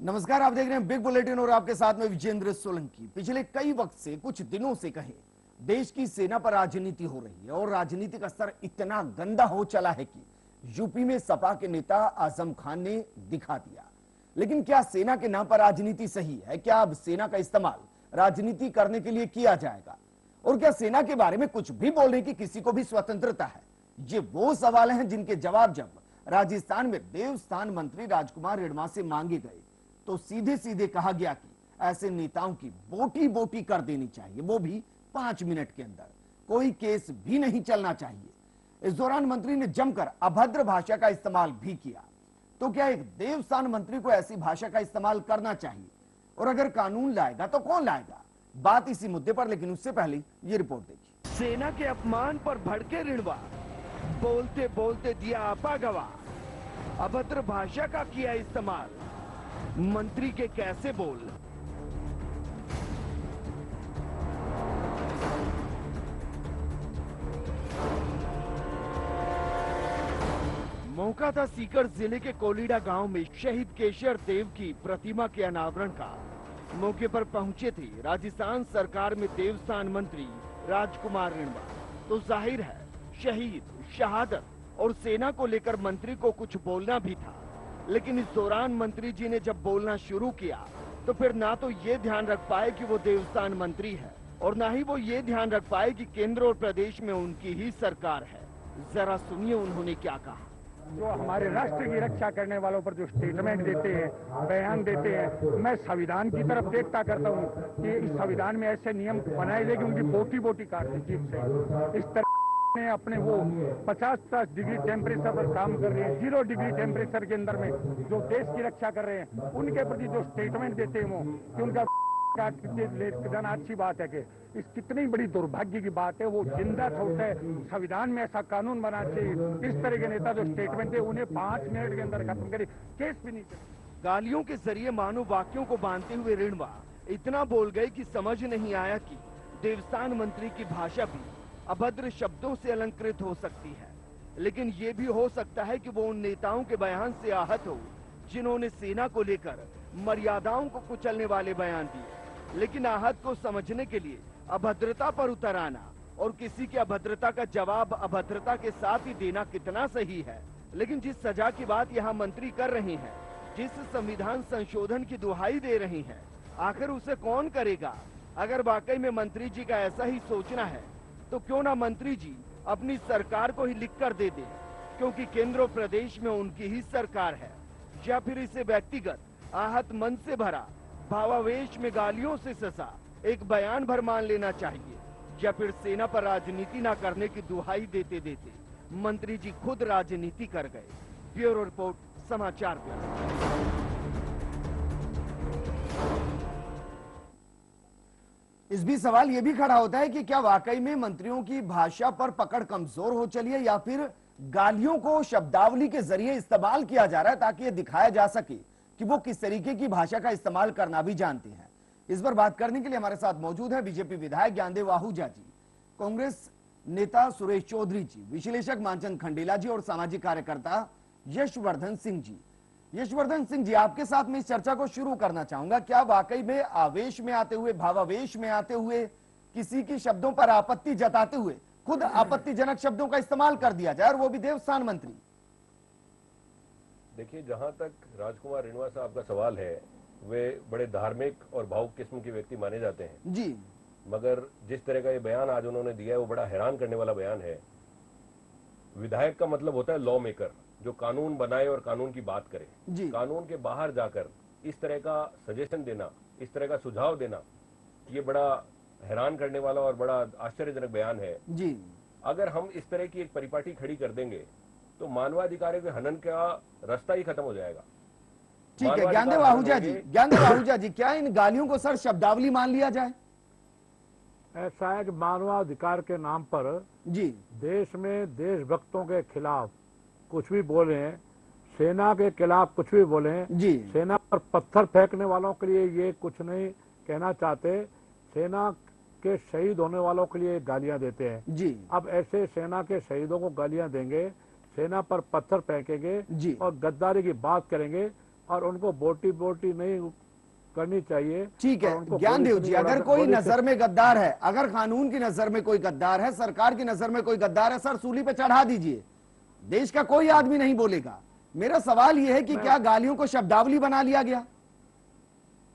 नमस्कार, आप देख रहे हैं बिग बुलेटिन और आपके साथ में विजेंद्र सोलंकी। पिछले कई वक्त से, कुछ दिनों से कहें, देश की सेना पर राजनीति हो रही है और राजनीतिक स्तर इतना गंदा हो चला है कि यूपी में सपा के नेता आजम खान ने दिखा दिया। लेकिन क्या सेना के नाम पर राजनीति सही है? क्या अब सेना का इस्तेमाल राजनीति करने के लिए किया जाएगा? और क्या सेना के बारे में कुछ भी बोलने की किसी को भी स्वतंत्रता है? ये वो सवाल हैं जिनके जवाब जब राजस्थान में देवस्थान मंत्री राजकुमार रिढ़वा से मांगे गए तो सीधे सीधे कहा गया कि ऐसे नेताओं की बोटी बोटी कर देनी चाहिए, वो भी 5 मिनट के अंदर। कोई केस भी नहीं चलना चाहिए। इस दौरान मंत्री ने जमकर अभद्र भाषा का इस्तेमाल भी किया। तो क्या एक देवस्थान मंत्री को ऐसी भाषा का इस्तेमाल करना चाहिए? और अगर कानून लाएगा तो कौन लाएगा? बात इसी मुद्दे पर, लेकिन उससे पहले ये रिपोर्ट देखिए। सेना के अपमान पर भड़के रिढ़वा, बोलते बोलते दिया आपा गवा, अभद्र भाषा का किया इस्तेमाल, मंत्री के कैसे बोल। मौका था सीकर जिले के कोलीडा गांव में शहीद केशर देव की प्रतिमा के अनावरण का। मौके पर पहुंचे थे राजस्थान सरकार में देवस्थान मंत्री राजकुमार रिढ़वा। तो जाहिर है शहीद, शहादत और सेना को लेकर मंत्री को कुछ बोलना भी था। लेकिन इस दौरान मंत्री जी ने जब बोलना शुरू किया तो फिर ना तो ये ध्यान रख पाए कि वो देवस्थान मंत्री है और ना ही वो ये ध्यान रख पाए कि केंद्र और प्रदेश में उनकी ही सरकार है। जरा सुनिए उन्होंने क्या कहा। जो हमारे राष्ट्र की रक्षा करने वालों पर जो स्टेटमेंट देते हैं, बयान देते हैं, मैं संविधान की तरफ देखता करता हूँ कि इस संविधान में ऐसे नियम बनाए गए कि उनकी बोटी बोटी काट दी जीप से। इस तरह ने अपने वो 50 डिग्री टेम्परेचर पर काम कर रहे हैं, 0 डिग्री टेम्परेचर के अंदर में जो देश की रक्षा कर रहे हैं, उनके प्रति जो स्टेटमेंट देते हैं वो कि उनका जाना अच्छी बात है कि इस कितनी बड़ी दुर्भाग्य की बात है। वो जिंदा छोड़ते हैं, संविधान में ऐसा कानून बना चाहिए। इस तरह के नेता जो स्टेटमेंट है उन्हें 5 मिनट के अंदर खत्म करे, केस भी नहीं चले। गालियों के जरिए मानो वाक्यों को बांधते हुए रिढ़वा इतना बोल गए कि समझ नहीं आया कि देवस्थान मंत्री की भाषा भी अभद्र शब्दों से अलंकृत हो सकती है। लेकिन ये भी हो सकता है कि वो उन नेताओं के बयान से आहत हो जिन्होंने सेना को लेकर मर्यादाओं को कुचलने वाले बयान दिए। लेकिन आहत को समझने के लिए अभद्रता पर उतर आना और किसी की अभद्रता का जवाब अभद्रता के साथ ही देना कितना सही है। लेकिन जिस सजा की बात यहाँ मंत्री कर रहे हैं, जिस संविधान संशोधन की दुहाई दे रहे हैं, आखिर उसे कौन करेगा? अगर वाकई में मंत्री जी का ऐसा ही सोचना है तो क्यों ना मंत्री जी अपनी सरकार को ही लिख कर दे दे, क्योंकि केंद्र और प्रदेश में उनकी ही सरकार है। या फिर इसे व्यक्तिगत आहत मन से भरा, भावावेश में गालियों से ससा एक बयान भर मान लेना चाहिए। या फिर सेना पर राजनीति न करने की दुहाई देते देते मंत्री जी खुद राजनीति कर गए। ब्यूरो रिपोर्ट, समाचार प्लस। इस बीच सवाल यह भी खड़ा होता है कि क्या वाकई में मंत्रियों की भाषा पर पकड़ कमजोर हो चली है या फिर गालियों को शब्दावली के जरिए इस्तेमाल किया जा रहा है ताकि यह दिखाया जा सके कि वो किस तरीके की भाषा का इस्तेमाल करना भी जानते हैं। इस पर बात करने के लिए हमारे साथ मौजूद है बीजेपी विधायक ज्ञानदेव आहूजा जी, कांग्रेस नेता सुरेश चौधरी जी, विश्लेषक मानचंद खंडेला जी और सामाजिक कार्यकर्ता यशवर्धन सिंह जी। यशवर्धन सिंह जी, आपके साथ में इस चर्चा को शुरू करना चाहूंगा। क्या वाकई में आवेश में आते हुए, भावावेश में आते हुए, किसी की शब्दों पर आपत्ति जताते हुए खुद आपत्तिजनक शब्दों का इस्तेमाल कर दिया जाए और वो भी देवस्थान मंत्री? देखिए, जहां तक राजकुमार रिढ़वा साहब का सवाल है, वे बड़े धार्मिक और भावुक किस्म के व्यक्ति माने जाते हैं जी, मगर जिस तरह का ये बयान आज उन्होंने दिया है वो बड़ा हैरान करने वाला बयान है। विधायक का मतलब होता है लॉ मेकर, जो कानून बनाए और कानून की बात करे। कानून के बाहर जाकर इस तरह का सजेशन देना, इस तरह का सुझाव देना, ये बड़ा हैरान करने वाला और बड़ा आश्चर्यजनक बयान है जी। अगर हम इस तरह की एक परिपाटी खड़ी कर देंगे तो मानवाधिकारों के हनन का रास्ता ही खत्म हो जाएगा। ठीक है ज्ञानदेव आहूजा जी, ज्ञानदेव आहूजा जी, क्या इन गालियों को सर शब्दावली मान लिया जाए? ऐसा है कि मानवाधिकार के नाम पर जी देश में देशभक्तों के खिलाफ कुछ भी बोले हैं, सेना के खिलाफ कुछ भी बोले हैं जी, सेना पर पत्थर फेंकने वालों के लिए ये कुछ नहीं कहना चाहते, सेना के शहीद होने वालों के लिए गालियां देते हैं जी। अब ऐसे सेना के शहीदों को गालियां देंगे, सेना पर पत्थर फेंकेंगे और गद्दारी की बात करेंगे और उनको बोटी बोटी नहीं करनी चाहिए। ठीक है ज्ञानदेव जी, अगर कोई नजर में गद्दार है, अगर कानून की नजर में कोई गद्दार है, सरकार की नजर में कोई गद्दार है, सर सूली पे चढ़ा दीजिए, देश का कोई आदमी नहीं बोलेगा। मेरा सवाल यह है कि क्या गालियों को शब्दावली बना लिया गया?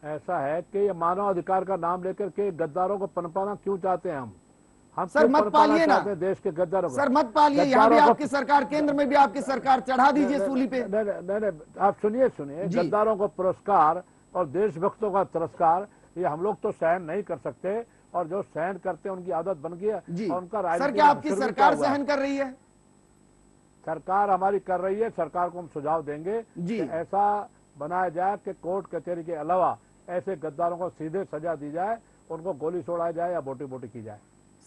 ऐसा है कि ये मानव अधिकार का नाम लेकर के गद्दारों को पनपाना क्यों चाहते हैं हम सर मत पालिए ना देश के गद्दारों को। सर मत पालिए, यहाँ भी आपकी सरकार, केंद्र में भी आपकी सरकार, चढ़ा दीजिए सूली पे। नहीं, आप सुनिए गद्दारों को पुरस्कार और देशभक्तों का तिरस्कार ये हम लोग तो सहन नहीं कर सकते, और जो सहन करते हैं उनकी आदत बन गई है और उनका। सर क्या आपकी सरकार सहन कर रही है? सरकार हमारी कर रही है, सरकार को हम सुझाव देंगे जी, ऐसा बनाया जाए कि कोर्ट कचहरी के अलावा ऐसे गद्दारों को सीधे सजा दी जाए, उनको गोली छोड़ा जाए या बोटी बोटी की जाए।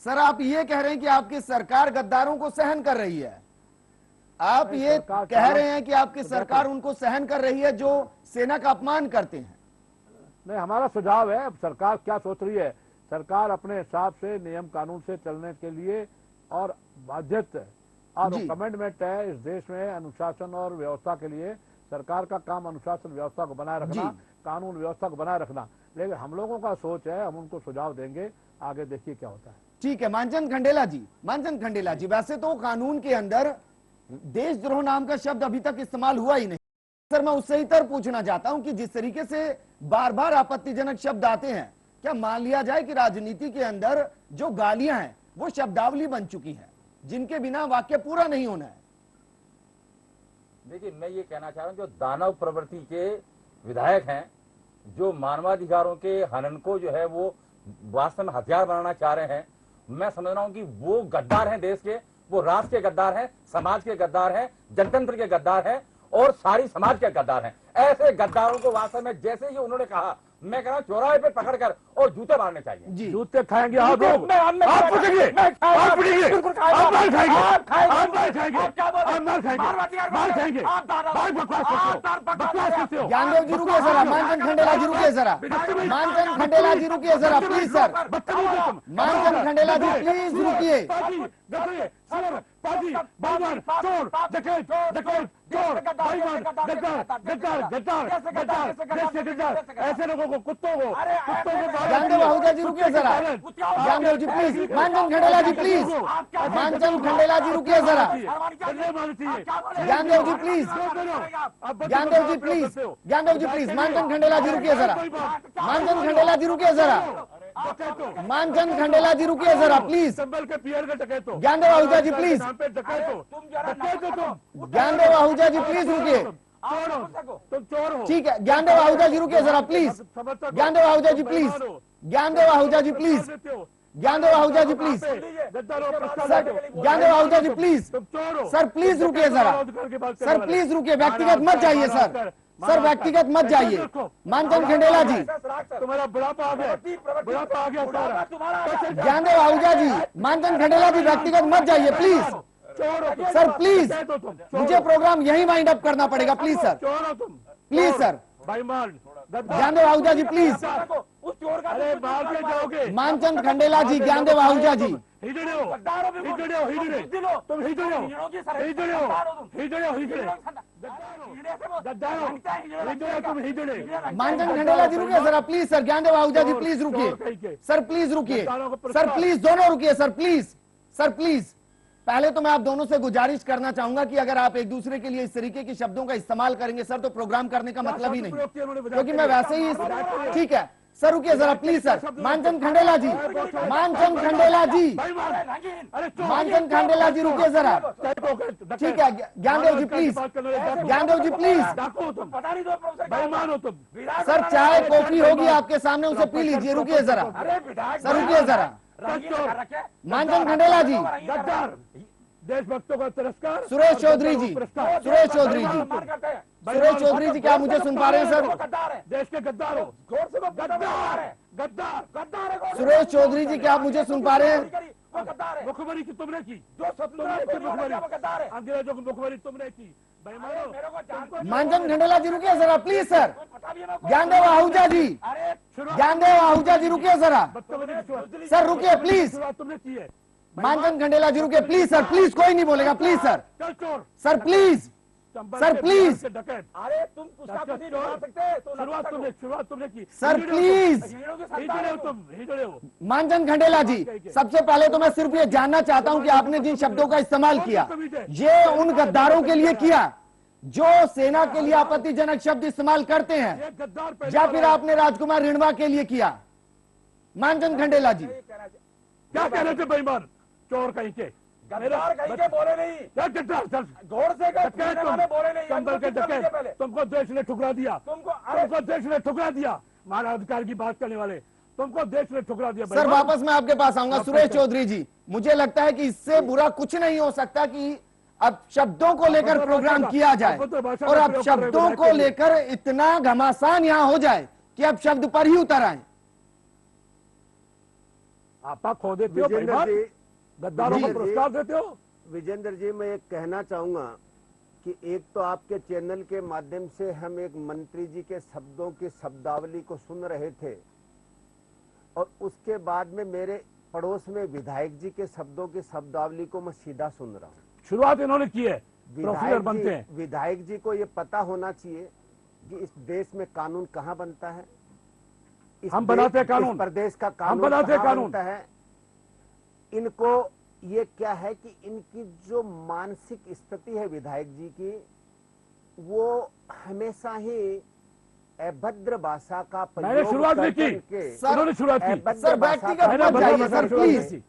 सर आप ये कह रहे हैं कि आपकी सरकार गद्दारों को सहन कर रही है? आप ये कह रहे हैं कि आपकी सरकार उनको सहन कर रही है जो सेना का अपमान करते हैं? नहीं, हमारा सुझाव है, सरकार क्या सोच रही है। सरकार अपने हिसाब से नियम कानून से चलने के लिए और बाध्यता और कमिटमेंट है इस देश में अनुशासन और व्यवस्था के लिए। सरकार का काम अनुशासन व्यवस्था को बनाए रखना, कानून व्यवस्था को बनाए रखना, लेकिन हम लोगों का सोच है, हम उनको सुझाव देंगे, आगे देखिए क्या होता है। ठीक है मानचंद खंडेला जी, वैसे तो कानून के अंदर देशद्रोह नाम का शब्द अभी तक इस्तेमाल हुआ ही नहीं। सर मैं उससे ही तर पूछना चाहता हूं कि जिस तरीके से बार बार आपत्तिजनक शब्द आते हैं, क्या मान लिया जाए कि राजनीति के अंदर जो गालियां हैं वो शब्दावली बन चुकी है, जिनके बिना वाक्य पूरा नहीं होना है? देखिए, मैं ये कहना चाह रहा हूं, जो दानव प्रवृत्ति के विधायक हैं, जो मानवाधिकारों के हनन को जो है वो वास्तव में हथियार बनाना चाह रहे हैं, मैं समझ रहा हूं कि वो गद्दार हैं देश के, वो राष्ट्र के गद्दार हैं, समाज के गद्दार हैं, जनतंत्र के गद्दार हैं और सारी समाज के गद्दार हैं। ऐसे गद्दारों को वास्तव में जैसे ही उन्होंने कहा, मैं कह रहा हूं चौराहे पे पकड़कर और जूते मारने चाहिए। जी जूते खाएंगे आप लोग, आप पूछेंगे, आप पूछेंगे, आप मार खाएंगे, आप मार खाएंगे, आप मार खाएंगे, मार खाएंगे, बात बकवास करते हो। ज्ञानदेव जी रुकिए जरा, मानचंद खंडेला जी रुकिए जरा, मानचंद खंडेला जी रुकिए जरा please sir, Manchand Khandela ji please रुकिए। पाजी, बेईमान, चोर, डकैत, चोर, बेईमान, गद्दार, ऐसे लोगों को, कुत्तों को ज्ञानदेव आहूजा जी रुकिए जरा, ज्ञानदेव जी प्लीज, मानचंद खंडेला जी प्लीज, मानचंद खंडेला जी रुकिए जरा, Gyandev ji please, Gyandev ji please, Gyandev ji please, Manchand Khandela ji रुकिए जरा, मानचंद खंडेला जी रुकिए जरा, मानचंद खंडेला जी रुकिए जरा please, Gyandev Ahuja ji please, Gyandev Ahuja ji please रुकिए, तुम चोर हो। ठीक है ज्ञानदेव आहूजा जी रुकिए जरा please, Gyandev Ahuja ji please, Gyandev Ahuja ji please, Gyandev Ahuja ji please, sir Gyandev Ahuja ji please, sir please रुकिए जरा, सर प्लीज रुकिए, व्यक्तिगत मत जाइए सर, सर व्यक्तिगत मत जाइए। मानचंद खंडेला जी, तुम्हारा बुढ़ापा आ गया, बुढ़ापा आ गया सारा। ज्ञानदेव आहूजा जी, मानचंद खंडेला जी व्यक्तिगत मत जाइए प्लीज सर, प्लीज मुझे प्रोग्राम यही वाइंड अप करना पड़ेगा please sir, please sir, Gyandev Ahuja ji please, Manchand Khandela ji, Gyandev Ahuja ji, Manchand Khandela ji रुकिए जरा please sir, Gyandev Ahuja ji please रुकिए सर, प्लीज रुकिए सर, प्लीज दोनों रुकिए सर, प्लीज सर, प्लीज। पहले तो मैं आप दोनों से गुजारिश करना चाहूंगा कि अगर आप एक दूसरे के लिए इस तरीके के शब्दों का इस्तेमाल करेंगे सर, तो प्रोग्राम करने का मतलब ही नहीं, क्योंकि मैं वैसे ही, ठीक है सर रुकिए जरा प्लीज सर, मानचंद खंडेला जी, मानचंद खंडेला जी, मानचंद खंडेला जी रुकिए जरा, ठीक है Gyandev ji please, Gyandev ji please, sir चाय कॉफी होगी आपके सामने, उसे पी लीजिए, रुकिए जरा सर, रुकिए जरा, मानचंद खंडेला जी, देशभक्तों का तिरस्कार, सुरेश चौधरी जी, सुरेश चौधरी जी, सुरेश चौधरी जी क्या मुझे सुन पा रहे हैं सर? देश के गद्दार हो, गद्दार है, गद्दार, सुरेश चौधरी जी क्या आप मुझे सुन पा रहे हैं? मुखबरी की तुमने की, अंग्रेजों की मुखबरी तुमने की, मानचंद खंडेला जी रुकिए जरा प्लीज सर, ज्ञानदेव आहूजा जी, ज्ञानदेव आहूजा जी रुकिए जरा सर, रुकिए प्लीज, तुमने की है, मानचंद खंडेला जी रुकिए प्लीज सर, प्लीज कोई नहीं बोलेगा please sir, sir please, sir please, अरे तुम गुस्ताखी नहीं कर सकते तो शुरुआत तुमने की सर प्लीज। मानचंद खंडेला जी, सबसे पहले तो मैं सिर्फ ये जानना चाहता हूं कि आपने जिन शब्दों का इस्तेमाल किया, ये उन गद्दारों के लिए किया जो सेना के लिए आपत्तिजनक शब्द इस्तेमाल करते हैं, या फिर आपने राजकुमार रिणवा के लिए किया? मानचंद खंडेला जी, क्या कह रहे थे बेईमान, चोर कहीं के, गद्दार कहीं के बोले नहीं, क्या गद्दार सर, गौर से बोले नहीं, कंबल के डकैत, तुमको देश ने ठुकरा दिया, तुमको देश ने ठुकरा दिया, मानवाधिकार की बात करने वाले, तुमको देश ने ठुकरा दिया। सर वापस मैं आपके पास आऊंगा। सुरेश चौधरी जी, मुझे लगता है कि इससे बुरा कुछ नहीं हो सकता कि अब शब्दों को लेकर प्रोग्राम किया जाए और अब शब्दों को लेकर इतना घमासान यहां हो जाए कि अब शब्द पर ही उतर आए। आप खो देते हो, गद्दारों को पुरस्कार देते हो। विजेंद्र जी, मैं एक कहना चाहूंगा कि एक तो आपके चैनल के माध्यम से हम एक मंत्री जी के शब्दों की शब्दावली को सुन रहे थे और उसके बाद में मेरे पड़ोस में विधायक जी के शब्दों की शब्दावली को मैं सीधा सुन रहा हूँ। शुरुआत इन्होंने की है, प्रोफेसर बनते हैं। विधायक जी को ये पता होना चाहिए कि इस देश में कानून कहाँ बनता है, हम बनाते हैं कानून, प्रदेश का कानून हम बनाते हैं कानून बनता है। इनको ये क्या है कि इनकी जो मानसिक स्थिति है विधायक जी की, वो हमेशा ही अभद्र भाषा का प्रयोग शुरुआत नहीं की, उन्होंने शुरुआत की। सर व्यक्तिगत मत जाइए सर प्लीज,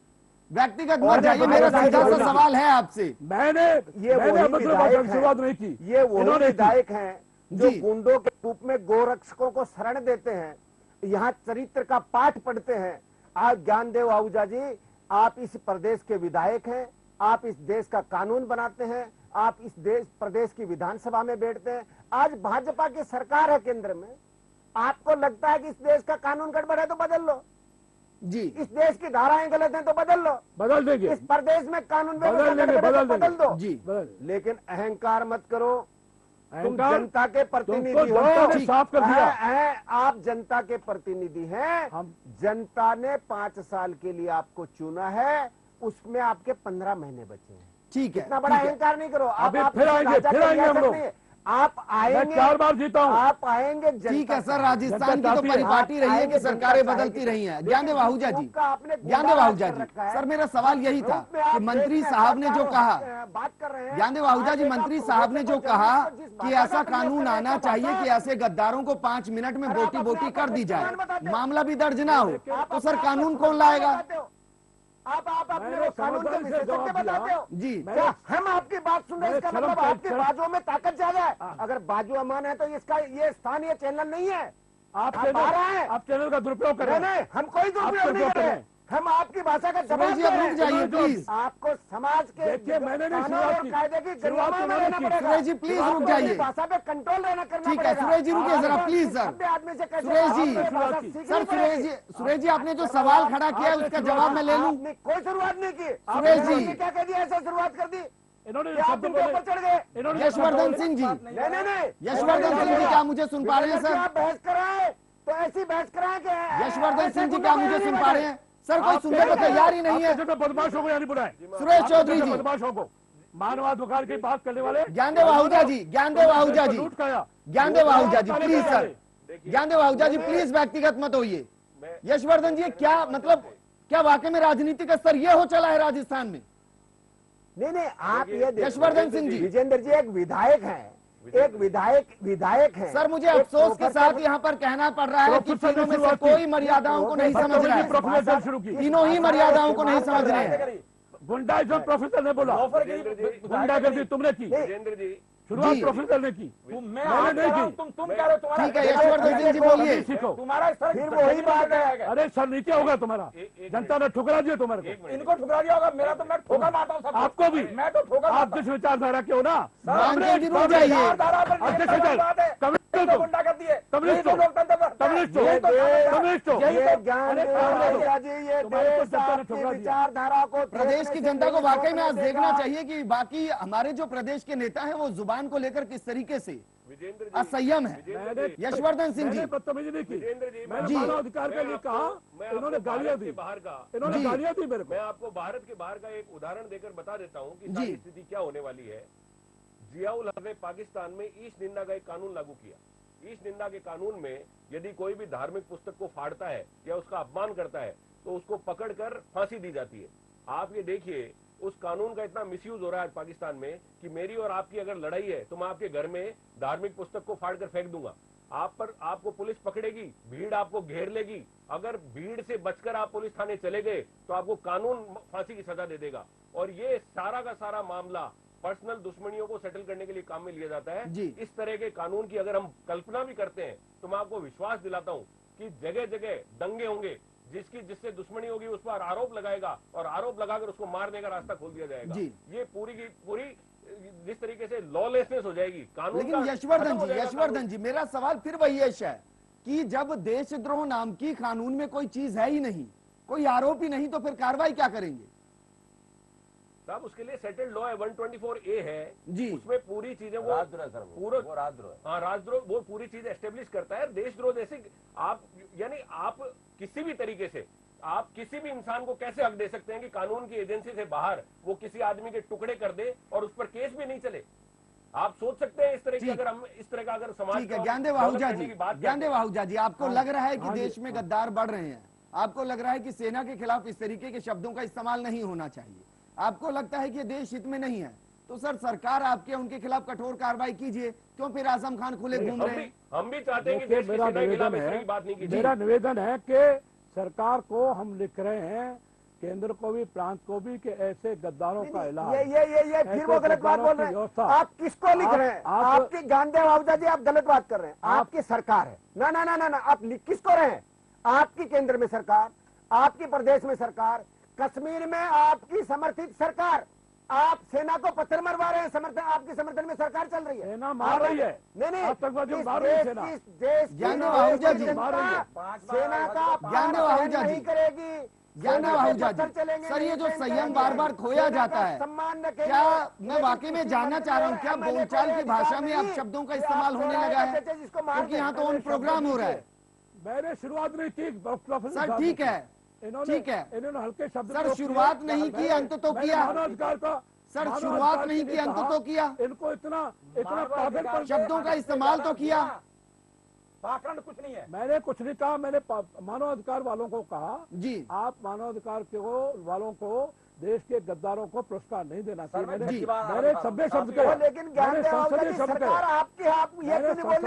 व्यक्तिगत मत जाइए, मेरा सीधा सा सवाल है आपसे। मैंने अभद्र भाषा की शुरुआत नहीं की। ये वो विधायक हैं जो गुंडों के रूप में गोरक्षकों को शरण देते हैं, यहाँ चरित्र का पाठ पढ़ते हैं। आप ज्ञानदेव आहूजा जी, आप इस प्रदेश के विधायक हैं, आप इस देश का कानून बनाते हैं, आप इस प्रदेश की विधानसभा में बैठते हैं। आज भाजपा की सरकार है केंद्र में, आपको लगता है कि इस देश का कानून गड़बड़ है तो बदल लो जी, इस देश की धाराएं गलत हैं तो बदल लो, बदल देंगे, इस प्रदेश में कानून बदल दो जी। लेकिन अहंकार मत करो। तुम अहंकार, जनता के प्रतिनिधि तुमको हो, ने साफ कर दिया। आप जनता के प्रतिनिधि हैं। जनता ने 5 साल के लिए आपको चुना है, उसमें आपके 15 महीने बचे हैं। ठीक है, इतना बड़ा अहंकार नहीं करो। आप फिर आएंगे हम लोग, आप आएंगे, 4 बार जीता हूं, आप आएंगे। ठीक है सर, राजस्थान की तो परिपाटी रही है कि सरकारें बदलती रही हैं। ज्ञानदेव आहूजा जी, ज्ञानदेव आहूजा जी, सर मेरा सवाल यही था कि मंत्री साहब ने जो कहा, बात कर रहे हैं ज्ञानदेव आहूजा जी, मंत्री साहब ने जो कहा कि ऐसा कानून आना चाहिए कि ऐसे गद्दारों को 5 मिनट में बोटी बोटी कर दी जाए, मामला भी दर्ज ना हो, तो सर कानून कौन लाएगा? आप अपने कानून के विशेषज्ञ बताते हो जी। क्या हम आपकी बात सुन रहे हैं? इसका मतलब आपके बाजुओं में ताकत ज्यादा है। अगर बाजू अमान है तो इसका ये स्थानीय चैनल नहीं है। आप चैनल का दुरुपयोग कर रहे हैं। नहीं, हम कोई दुरुपयोग नहीं कर रहे हैं। हम आपकी भाषा का जवाब दे रहे हैं। जाइए प्लीज, आपको समाज के देखिए, मैंने नहीं कानून और कायदे की गरिमा में रहना पड़ेगा। सुरेश जी प्लीज रुक जाइए, भाषा पे कंट्रोल रहना करना ठीक है। सुरेश जी रुकिए जरा प्लीज सर। आदमी से कैसे सुरेश जी, सर सुरेश जी आपने जो सवाल खड़ा किया है उसका जवाब मैं ले लूं? कोई शुरुआत नहीं की। सुरेश जी क्या कह दिया, ऐसे शुरुआत कर दी, इन्होंने आप इनके ऊपर चढ़ गए। यशवर्धन सिंह जी, नहीं, यशवर्धन सिंह जी क्या मुझे सुन पा रहे हैं सर? आप बहस कराए तो ऐसी बहस कराए कि यशवर्धन सिंह जी क्या मुझे सुन पा रहे हैं? सर कोई सुनने को तैयार ही नहीं है। बदमाशों को यानी बुलाए, सुरेश चौधरी जी, बदमाशों को, मानवाधिकार की बात करने वाले। Gyandev Ahuja ji, Gyandev Ahuja ji, Gyandev Ahuja ji please sir, Gyandev Ahuja ji please व्यक्तिगत मत होइए। यशवर्धन जी क्या मतलब, क्या वाकई में राजनीतिक स्तर ये हो चला है राजस्थान में? नहीं, आप ये यशवर्धन सिंह जी, विजेंद्र जी एक विधायक है, एक विधायक है। सर मुझे अफसोस के साथ यहाँ पर कहना पड़ रहा है कि तीनों में से कोई मर्यादाओं को नहीं समझ रहा है, तीनों ही मर्यादाओं को नहीं समझ रहे हैं। गुंडाइज्म प्रोफेसर ने बोला, गुंडागर्दी तुमने की, विजेंद्र जी शुरुआत प्रोफेसर ने की, मैंने नहीं की। तुम कह रहे हो ठीक है यशवर्धन सिंह जी बोलिए। सीखो, तुम्हारा स्तर फिर वही बात है। अरे सर नीचे होगा तुम्हारा, जनता ने ठुकरा दिया तुम्हारे को। इनको ठुकरा दिया होगा, मेरा तो मैं ठोकर मारता हूँ सबको। आपको भी, मैं तो ठोकर आप जिस विचारधारा के हो ना, मानदेव जी रुक जाइए। गुंडा कर दिए, कम्युनिस्ट हो, कम्युनिस्ट हो, कम्युनिस्ट हो। ये विचारधारा को प्रदेश की जनता को वाकई में आज देखना चाहिए कि बाकी हमारे जो प्रदेश के नेता हैं वो जुबान को लेकर किस तरीके से असंयम है। यशवर्धन सिंह जी, बदतमीजी नहीं की, मैंने जी। मानव अधिकार के लिए कहा, इन्होंने गालियां दी, बाहर का, इन्होंने गालियां दी मेरे को। मैं आपको भारत के बाहर का एक उदाहरण देकर बता देता हूँ कि जी। सारी स्थिति क्या होने वाली है। जियाउल हक ने पाकिस्तान में ईश निंदा का एक कानून लागू किया। ईश निंदा के कानून में यदि कोई भी धार्मिक पुस्तक को फाड़ता है या उसका अपमान करता है तो उसको पकड़कर फांसी दी जाती है। आप ये देखिए, उस कानून का इतना मिसयूज हो रहा है आज पाकिस्तान में कि मेरी और आपकी अगर लड़ाई है तो मैं आपके घर में धार्मिक पुस्तक को फाड़कर फेंक दूंगा, आपको पुलिस पकड़ेगी, भीड़ आपको घेर लेगी। अगर भीड़ से बचकर आप पुलिस थाने चले गए तो आपको कानून फांसी की सजा दे देगा। और ये सारा का सारा मामला पर्सनल दुश्मनियों को सेटल करने के लिए काम में लिया जाता है। इस तरह के कानून की अगर हम कल्पना भी करते हैं तो मैं आपको विश्वास दिलाता हूं कि जगह जगह दंगे होंगे, जिससे दुश्मनी होगी उस पर आरोप लगाएगा और आरोप लगाकर उसको मारने का रास्ता खोल दिया जाएगा। ये पूरी की पूरी जिस तरीके से लॉलेसनेस हो जाएगी कानून। लेकिन यशवर्धन जी मेरा सवाल फिर वही है कि जब देशद्रोह नाम की कानून में कोई चीज है ही नहीं, कोई आरोप ही नहीं, तो फिर कार्रवाई क्या करेंगे साहब? उसके लिए सेटल्ड लॉ है, 124A है जी, उसमें पूरी चीजें वो राजद्रोह वो पूरी चीज एस्टेब्लिश करता है। देशद्रोह जैसे आप यानी आप किसी भी तरीके से आप किसी भी इंसान को कैसे हक दे सकते हैं कि कानून की एजेंसी से बाहर वो किसी आदमी के टुकड़े कर दे और उस पर केस भी नहीं चले? आप सोच सकते हैं इस तरह की अगर हम इस तरह का अगर समाज ठीक है। ज्ञानदेव आहूजा जी आपको लग रहा है कि देश में गद्दार बढ़ रहे हैं, आपको लग रहा है कि सेना के खिलाफ इस तरीके के शब्दों का इस्तेमाल नहीं होना चाहिए, आपको लगता है कि देश हित में नहीं है, तो सर सरकार आपके उनके खिलाफ कठोर कार्रवाई कीजिए। क्यों फिर आजम खान खुले घूम रहे हैं? हम भी चाहते हैं कि देश की सेना के खिलाफ इस तरह की बात नहीं कीजिए। मेरा निवेदन है कि सरकार को हम लिख रहे हैं, केंद्र को भी प्रांत को भी, कि ऐसे गद्दारों का इलाज। ये फिर वो गलत बात बोल रहे हैं। आप किसको लिख रहे हैं? आपकी ज्ञानदेव आहूजा जी आप गलत बात कर रहे हैं। आपकी सरकार है ना ना ना ना ना, आप लिख किसको रहे हैं? आपकी केंद्र में सरकार, आपकी प्रदेश में सरकार, कश्मीर में आपकी समर्थित सरकार, आप सेना को पत्थर मरवा रहे हैं, समर्थन आपके समर्थन में सरकार चल रही है, सेना मार रही है। नहीं आतंकवादियों मार रही है सेना। ज्ञानदेव आहूजा जी सेना का ज्ञानदेव आहूजा जी नहीं करेगी। ज्ञानदेव आहूजा जी सर, ये जो संयम बार बार खोया जाता है, क्या मैं वाकई में जानना चाह रहा हूँ, क्या बोलचाल की भाषा में अब शब्दों का इस्तेमाल होने लगा है? क्योंकि यहाँ तो ऑन प्रोग्राम हो रहा है। मैंने शुरुआत नहीं की सर, ठीक है ठीक है, इन्होंने हल्के शब्द सर शुरुआत नहीं की, अंत तो किया। मानवाधिकार का सर शुरुआत नहीं की, अंत तो किया। इनको इतना पागलपन शब्दों का इस्तेमाल तो किया। पाखंड कुछ नहीं है। मैंने कुछ नहीं कहा, मैंने मानवाधिकार वालों को कहा जी, आप मानवाधिकार के वालों को देश के गद्दारों को पुरस्कार नहीं देना चाहिए। मैंने सभ्य शब्द कहे, लेकिन सरकार आपकी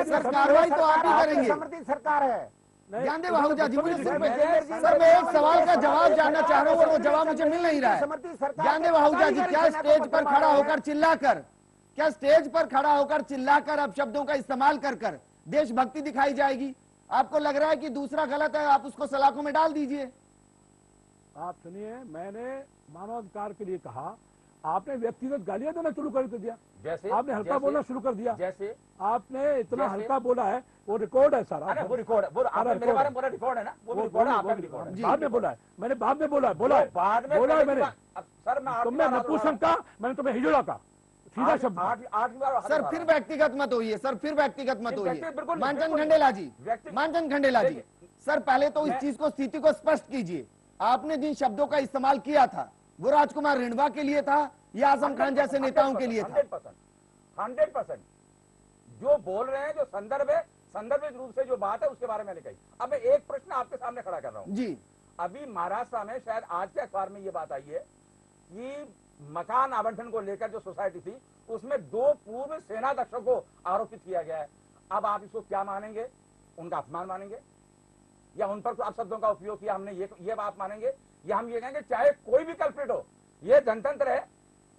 सर कार्रवाई तो आप ही करेंगे। समर्थित सरकार है। ज्ञानदेव आहूजा जी मुझे सर मैं एक सवाल का जवाब जानना चाह रहा हूँ और वो जवाब मुझे मिल नहीं रहा है। ज्ञानदेव आहूजा जी क्या स्टेज पर खड़ा होकर चिल्लाकर, क्या स्टेज पर खड़ा होकर चिल्लाकर अब शब्दों का इस्तेमाल कर कर देशभक्ति दिखाई जाएगी? आपको लग रहा है कि दूसरा गलत है, आप उसको सलाखों में डाल दीजिए। आप सुनिए, मैंने मानवाधिकार के लिए कहा, आपने व्यक्तिगत गालियां देना शुरू कर दिया, जैसे आपने हल्का बोलना शुरू कर दिया, जैसे आपने इतना हल्का बोला है, वो रिकॉर्ड है सारा। वो रिकॉर्ड है, वो आपने मेरे बारे में बोला रिकॉर्ड है ना, वो रिकॉर्ड है, आपका रिकॉर्ड है। बाद में बोला है, मैंने बाद में बोला है बाद में बोला है मैंने। सर मैं तुमने नपुंसक कहा, मैंने तुम्हें हिजड़ा कहा, सीधा शब्द। 8 बार सर फिर व्यक्तिगत मत होइए, सर फिर व्यक्तिगत मत होइए। मानचंद खंडेला जी, मानचंद खंडेला जी, सर पहले तो इस चीज को, स्थिति को स्पष्ट कीजिए। आपने जिन शब्दों का इस्तेमाल किया था वो राजकुमार रिंडवा के लिए था या आजम खान जैसे नेताओं के लिए था? 100% जो बोल रहे हैं, जो संदर्भित रूप से जो बात है उसके बारे में कही। अब मैं एक प्रश्न आपके सामने खड़ा कर रहा हूं जी। अभी महाराष्ट्र में शायद आज के अखबार में ये बात आई है कि मकान आवंटन को लेकर जो सोसाइटी थी उसमें 2 पूर्व सेनाध्यक्षों को आरोपित किया गया है। अब आप इसको क्या मानेंगे? उनका अपमान मानेंगे या उन पर आप शब्दों का उपयोग किया हमने ये बात मानेंगे, या हम ये कहेंगे चाहे कोई भी कल्प्रिट हो, ये जनतंत्र है,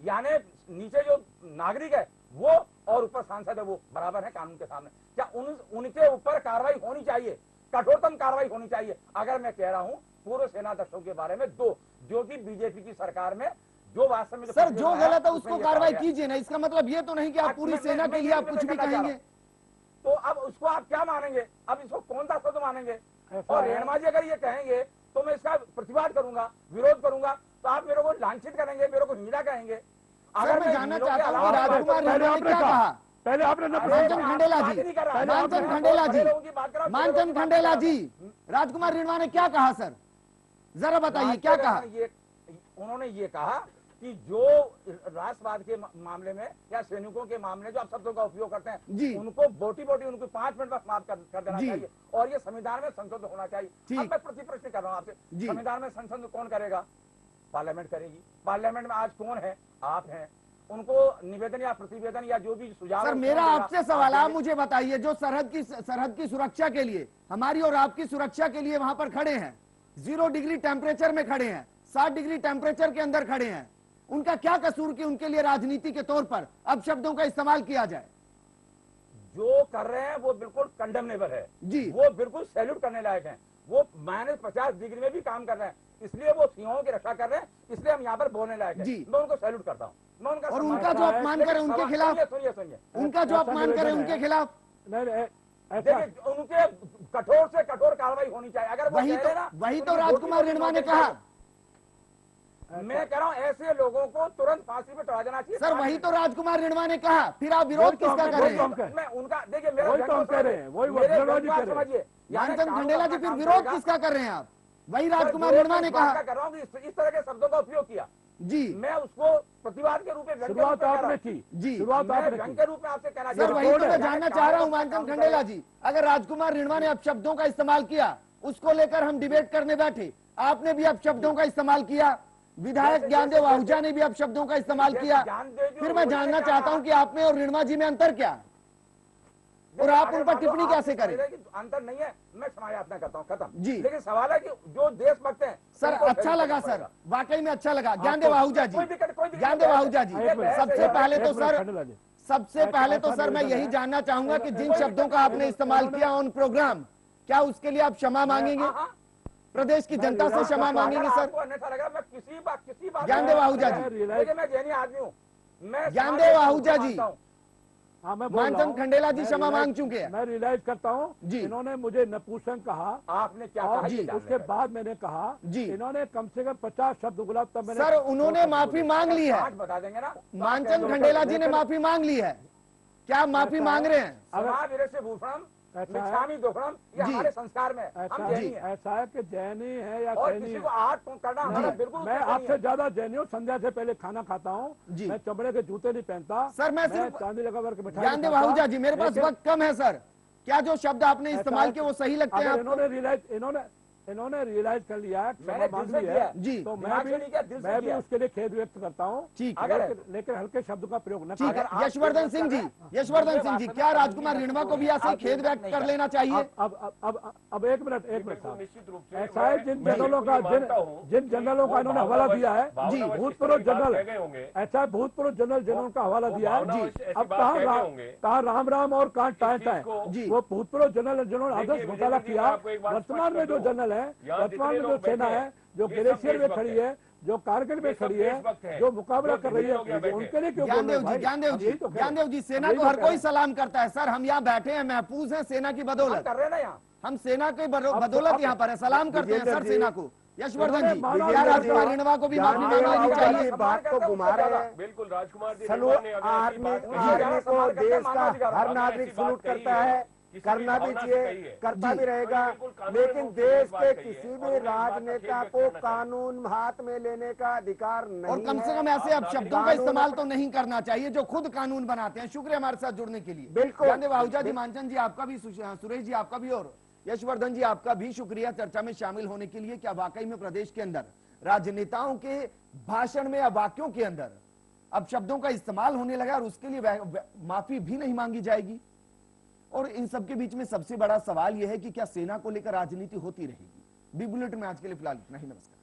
यानी नीचे जो नागरिक है वो और ऊपर सांसद है वो बराबर है कानून के सामने। क्या उनके ऊपर कार्रवाई होनी चाहिए, कठोरतम कार्रवाई होनी चाहिए? अगर मैं कह रहा हूं पूर्व सेनाध्यक्षों के बारे में 2 जो कि बीजेपी की सरकार में जो वास्तव में सर जो गलत है उसको कार्रवाई कीजिए ना, इसका मतलब ये तो नहीं कि आप पूरी सेना के लिए आप कुछ भी कहेंगे। तो अब उसको आप क्या मानेंगे? अब इसको कौन सा शब्द मानेंगे? और रेणुमा जी अगर ये कहेंगे तो मैं इसका प्रतिवाद करूंगा, विरोध करूंगा, तो आप मेरे को लांछित करेंगे, मेरे को हिंसा कहेंगे। अगर मैं जानना चाहता हूँ राजकुमार रिंडवा ने क्या कहा? पहले आपने मानचंद खंडेला जी, मानचंद खंडेला जी, मानचंद खंडेला जी, राजकुमार रिंडवा ने क्या कहा सर? जरा बताइए क्या कहा? उन्होंने ये कहा कि जो राष्ट्रवाद के मामले में या सैनिकों के मामले जो आप शब्दों का उपयोग करते हैं उनको बोटी बोटी उनको 5 मिनट में समाप्त कर देना चाहिए और ये संविधान में संशोधन होना चाहिए। अब मैं प्रति प्रश्न कर रहा हूँ आपसे, संविधान में संशोधन कौन करेगा? पार्लियामेंट करेगी। पार्लियामेंट में आज कौन है? आप हैं। उनको निवेदन या प्रतिवेदन या जो भी सुझाव। सर मेरा आपसे सवाल, आप मुझे बताइए, जो सरहद की सुरक्षा के लिए, हमारी और आपकी सुरक्षा के लिए वहां पर खड़े हैं, 0 डिग्री टेम्परेचर में खड़े हैं, 60 डिग्री टेम्परेचर के अंदर खड़े हैं, उनका क्या कसूर कि उनके लिए राजनीति के तौर पर अब शब्दों का इस्तेमाल किया जाए? जो कर रहे हैं वो बिल्कुल कंडेमनेबल है जी, वो बिल्कुल सैल्यूट करने लायक हैं। वो -50 डिग्री में भी काम कर रहे हैं, इसलिए वो सिंहों की रक्षा कर रहे हैं, इसलिए हम यहाँ पर बोलने लायक हैं। मैं उनको सैल्यूट करता हूँ। मैं उनका और उनका जो अपमान करे उनके खिलाफ, सुनिए उनका जो अपमान करे उनके खिलाफ देखिए उनके कठोर से कठोर कार्रवाई होनी चाहिए। अगर वही तो राजकुमार रिणवा ने कहा। मैं कह रहा हूँ ऐसे लोगों को तुरंत फांसी पे चढ़ा देना चाहिए। सर वही तो राजकुमार रिणवा ने कहा, फिर आप विरोध किसका कर रहे हैं? मैं उनका देखिए मेरा समझिए, मानचंद खंडेला जी, फिर विरोध किसका कर रहे हैं आप? वही राजकुमार रिणवा ने कहा। कर रहा हूँ इस तरह के शब्दों का उपयोग किया जी, मैं उसको प्रतिवाद के रूप में शुरुआत आपने की जी, शुरुआत आपने व्यंग के रूप में आपसे कहना सर वही तो मैं जानना चाह रहा हूँ मानचंद खंडेला जी, अगर राजकुमार रिणवा ने अपशब्दों का इस्तेमाल किया, उसको लेकर हम डिबेट करने बैठे, आपने भी अपशब्दों का इस्तेमाल किया, विधायक ज्ञानदेव आहूजा ने भी अपशब्दों का इस्तेमाल किया, फिर मैं जानना चाहता हूं कि आप में और रिणवा जी में अंतर क्या है और आप उन पर टिप्पणी कैसे करें? अंतर नहीं है, मैं क्षमा याचना करता हूं, खत्म जी। लेकिन सवाल है कि जो देशभक्त हैं सर अच्छा लगा, सर वाकई में अच्छा लगा। ज्ञानदेव आहूजा जी, ज्ञानदेव आहूजा जी, सबसे पहले तो सर मैं यही जानना चाहूंगा कि जिन शब्दों का आपने इस्तेमाल किया ऑन प्रोग्राम, क्या उसके लिए आप क्षमा मांगेंगे? प्रदेश की जनता से क्षमा मांगेंगे सर? ज्ञानदेव आहूजा जी, मैं जैनी आदमी हूँ, मैं ज्ञानदेव आहूजा जी, मानचंद खंडेला जी क्षमा मांग चुके हैं। मैं रियलाइज करता हूँ जी, इन्होंने मुझे नपुंसक कहा, आपने क्या कहा जी, उसके बाद मैंने कहा जी, इन्होंने कम से कम 50 शब्द गुलाब, तब मैंने सर उन्होंने माफी मांग ली है, बता देंगे ना, मानचंद खंडेला जी ने माफी मांग ली है, क्या माफी मांग रहे हैं? हमारे संस्कार में ऐसा है कि जैनी है या और किसी को आर्ट करना हमारा बिल्कुल। मैं आपसे ज्यादा जैनी हूँ, संध्या से पहले खाना खाता हूँ, मैं चमड़े के जूते नहीं पहनता सर, मैं चांदी लगा करके मिठाई। ज्ञानदेव आहूजा जी, मेरे पास वक्त कम है सर, क्या जो शब्द आपने इस्तेमाल किए वो सही लगते हैं? इन्होंने रियलाइज कर लिया है जी, तो मैं भी उसके लिए खेद व्यक्त करता हूँ, लेकिन हल्के शब्द का प्रयोग न करें। यशवर्धन सिंह जी, क्या राजकुमार रिणवा को भी ऐसे खेद व्यक्त कर लेना चाहिए? अब एक मिनट ऐसा है, जिन जनरलों का इन्होंने हवाला दिया है जी, भूतपूर्व जनरल, ऐसा है भूतपूर्व जनरल जिन्होंने का हवाला दिया है जी, अब कहाँ राम और कहाँ टाटा है जी, वो भूतपूर्व जनरल जिन्होंने आदर्श घोटाला किया, वर्तमान में जो जनरल है, वर्तमान में जो सेना है, जो ग्लेशियर में खड़ी है, जो कारगिल में खड़ी है, जो मुकाबला कर रही है, उनके लिए क्यों? ज्ञानदेव जी, सेना को हर कोई सलाम करता है सर, हम यहाँ बैठे हैं, महफूज हैं सेना की बदौलत, कर रहे हैं ना यहाँ, हम सेना की बदौलत यहाँ पर है, सलाम करते हैं सर सेना को। यशवर्धन जी, क्या राजकुमार रिणवा को भी माफी मांग लेनी चाहिए? बात को घुमा रहे हैं, बिल्कुल राजकुमार जी आर्मी को देश का हर नागरिक सलूट करता है, करना भी चाहिए, करता भी रहेगा, लेकिन देश के किसी भी राजनेता को कानून हाथ में लेने का अधिकार नहीं है, और कम से कम ऐसे अपशब्दों का इस्तेमाल तो नहीं करना चाहिए जो खुद कानून बनाते हैं। शुक्रिया हमारे साथ जुड़ने के लिए। बिल्कुल। ज्ञानदेव आहूजा जी, मानचंद जी आपका भी, सुरेश जी आपका भी और यशवर्धन जी आपका भी शुक्रिया चर्चा में शामिल होने के लिए। क्या वाकई में प्रदेश के अंदर राजनेताओं के भाषण में या वाक्यों के अंदर अपशब्दों का इस्तेमाल होने लगा और उसके लिए माफी भी नहीं मांगी जाएगी? और इन सबके बीच में सबसे बड़ा सवाल यह है कि क्या सेना को लेकर राजनीति होती रहेगी? बी बुलेटिन में आज के लिए फिलहाल इतना ही, नमस्कार।